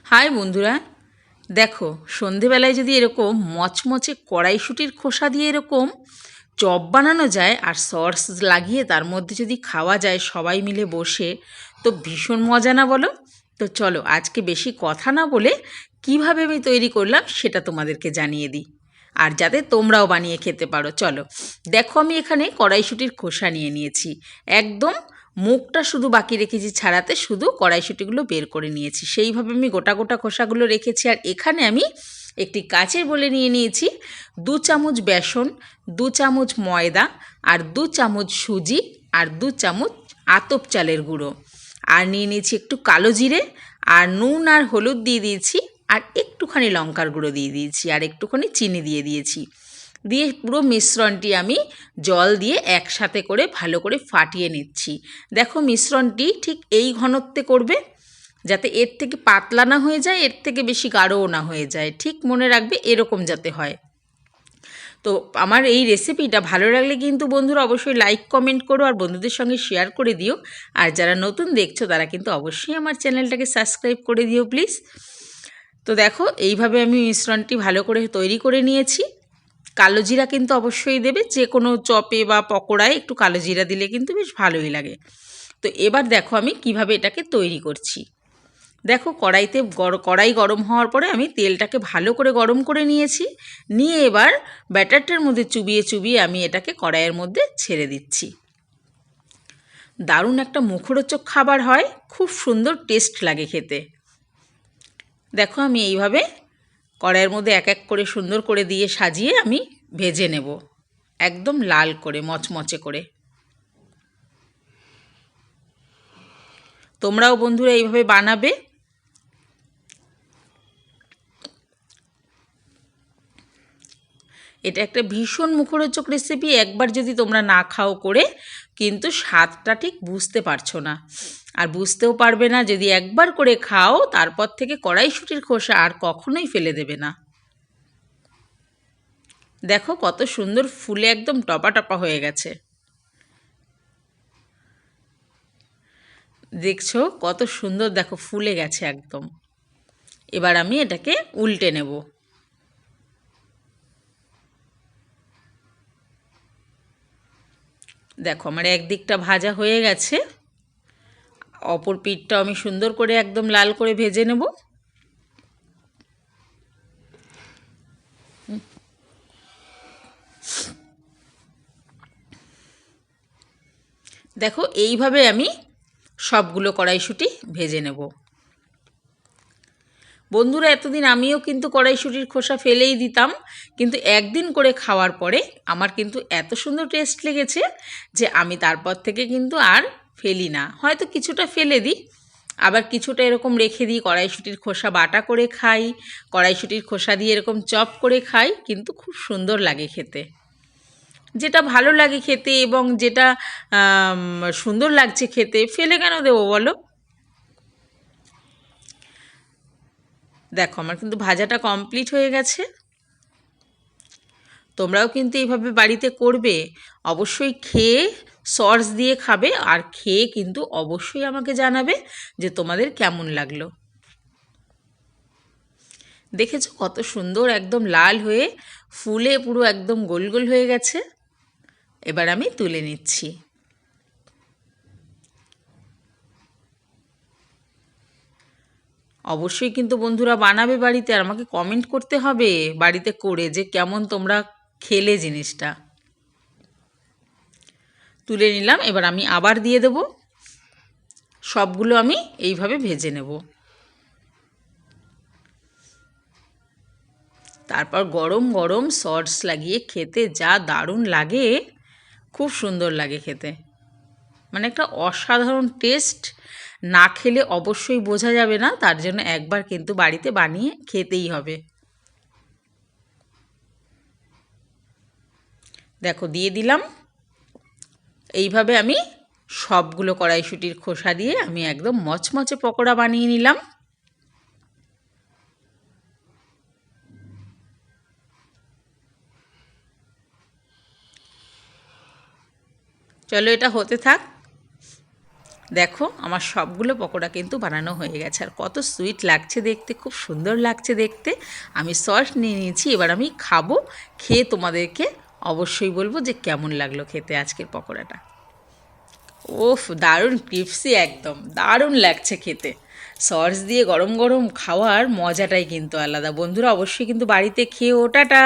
High বন্ধুরা, দেখো সন্ধেবেলায় যদি এরকম মচমচে কড়াইশুঁটির খোসা দিয়ে এরকম চপ বানানো যায় আর সস লাগিয়ে তার মধ্যে যদি খাওয়া যায় সবাই মিলে বসে, তো ভীষণ মজা না বলো? তো চলো আজকে বেশি কথা না বলে কিভাবে আমি তৈরি করলাম সেটা তোমাদেরকে জানিয়ে দিই, আর যাতে তোমরাও বানিয়ে খেতে পারো। চলো দেখো, আমি এখানে কড়াইশুঁটির খোসা নিয়ে নিয়েছি। একদম মুখটা শুধু বাকি রেখেছি ছাড়াতে, শুধু কড়াইশুঁটিগুলো বের করে নিয়েছি। সেইভাবে আমি গোটা গোটা খোসাগুলো রেখেছি। আর এখানে আমি একটি কাচের বলে নিয়ে নিয়েছি 2 চামচ বেসন, 2 চামচ ময়দা, আর 2 চামচ সুজি, আর 2 চামচ আতপ চালের গুঁড়ো, আর নিয়ে নিয়েছি একটু কালো জিরে, আর নুন আর হলুদ দিয়ে দিয়েছি, আর একটুখানি লঙ্কার গুঁড়ো দিয়ে দিয়েছি, আর একটুখানি চিনি দিয়ে দিয়েছি। দিয়ে পুরো মিশ্রণটি আমি জল দিয়ে একসাথে করে ভালো করে ফাটিয়ে নিচ্ছি। দেখো মিশ্রণটি ঠিক এই ঘনত্বে করবে, যাতে এর থেকে পাতলা না হয়ে যায়, এর থেকে বেশি গাঢ়ও না হয়ে যায়। ঠিক মনে রাখবে এরকম যাতে হয়। তো আমার এই রেসিপিটা ভালো লাগলে কিন্তু বন্ধুরা অবশ্যই লাইক কমেন্ট করো আর বন্ধুদের সঙ্গে শেয়ার করে দিও। আর যারা নতুন দেখছো তারা কিন্তু অবশ্যই আমার চ্যানেলটাকে সাবস্ক্রাইব করে দিও প্লিজ। তো দেখো এইভাবে আমি মিশ্রণটি ভালো করে তৈরি করে নিয়েছি। কালো জিরা কিন্তু অবশ্যই দেবে, যে কোনো চপে বা পকোড়ায় একটু কালো জিরা দিলে কিন্তু বেশ ভালোই লাগে। তো এবার দেখো আমি কিভাবে এটাকে তৈরি করছি। দেখো কড়াই গরম হওয়ার পরে আমি তেলটাকে ভালো করে গরম করে নিয়েছি। নিয়ে এবার ব্যাটারটার মধ্যে চুবিয়ে চুবিয়ে আমি এটাকে কড়াইয়ের মধ্যে ছেড়ে দিচ্ছি। দারুণ একটা মুখরোচক খাবার হয়, খুব সুন্দর টেস্ট লাগে খেতে। দেখো আমি এইভাবে কড়াইয়ের মধ্যে এক এক করে সুন্দর করে দিয়ে সাজিয়ে আমি ভেজে নেব, একদম লাল করে মচমচে করে। তোমরাও বন্ধুরা এইভাবে বানাবে। এটা একটা ভীষণ মুখরোচক রেসিপি। একবার যদি তোমরা না খাও করে, কিন্তু স্বাদটা ঠিক বুঝতে পারছো না, আর বুঝতেও পারবে না। যদি একবার করে খাও, তারপর থেকে কড়াইশুঁটির খোসা আর কখনোই ফেলে দেবে না। দেখো কত সুন্দর ফুলে একদম টপা টপা হয়ে গেছে। দেখছো কত সুন্দর, দেখো ফুলে গেছে একদম। এবার আমি এটাকে উল্টে নেব। দেখো আমার একদিকটা ভাজা হয়ে গেছে, অপর পিঠটাও আমি সুন্দর করে একদম লাল করে ভেজে নেব। দেখো এইভাবে আমি সবগুলো কড়াইশুঁটি ভেজে নেব। বন্ধুরা এতদিন আমিও কিন্তু কড়াইশুঁটির খোসা ফেলেই দিতাম, কিন্তু একদিন করে খাওয়ার পরে আমার কিন্তু এত সুন্দর টেস্ট লেগেছে যে আমি তারপর থেকে কিন্তু আর ফেলি না। হয়তো কিছুটা ফেলে দিই, আবার কিছুটা এরকম রেখে দিই, কড়াইশুঁটির খোসা বাটা করে খাই, কড়াইশুঁটির খোসা দিয়ে এরকম চপ করে খাই, কিন্তু খুব সুন্দর লাগে খেতে। যেটা ভালো লাগে খেতে এবং যেটা সুন্দর লাগছে খেতে, ফেলে কেন দেবো বলো? দেখো আমার কিন্তু ভাজাটা কমপ্লিট হয়ে গেছে। তোমরাও কিন্তু এইভাবে বাড়িতে করবে, অবশ্যই খেয়ে সস দিয়ে খাবে, আর খেয়ে কিন্তু অবশ্যই আমাকে জানাবে যে তোমাদের কেমন লাগলো। দেখেছো কত সুন্দর একদম লাল হয়ে ফুলে পুরো একদম গোল গোল হয়ে গেছে। এবার আমি তুলে নিচ্ছি। অবশ্যই কিন্তু বন্ধুরা বানাবে বাড়িতে, আর আমাকে কমেন্ট করতে হবে বাড়িতে করে যে কেমন তোমরা খেলে জিনিসটা। তুলে নিলাম, এবার আমি আবার দিয়ে দেব। সবগুলো আমি এইভাবে ভেজে নেব। তারপর গরম গরম সস লাগিয়ে খেতে যা দারুণ লাগে, খুব সুন্দর লাগে খেতে, মানে একটা অসাধারণ টেস্ট। না খেলে অবশ্যই বোঝা যাবে না, তার জন্য একবার কিন্তু বাড়িতে বানিয়ে খেতেই হবে। দেখো দিয়ে দিলাম। এইভাবে আমি সবগুলো কড়াইশুঁটির খোসা দিয়ে আমি একদম মচমচে পকোড়া বানিয়ে নিলাম। চলো এটা হতে থাক। দেখো আমার সবগুলো পকোড়া কিন্তু বানানো হয়ে গেছে, আর কত সুইট লাগছে দেখতে, খুব সুন্দর লাগছে দেখতে। আমি সস নিয়ে নিয়েছি, এবার আমি খাবো, খেয়ে তোমাদেরকে অবশ্যই বলবো যে কেমন লাগলো খেতে আজকের পকোড়াটা। ওফ, দারুণ ক্রিপসি, একদম দারুণ লাগছে খেতে। সস দিয়ে গরম গরম খাওয়ার মজাটাই কিন্তু আলাদা। বন্ধুরা অবশ্যই কিন্তু বাড়িতে খেয়ে ওটাটা।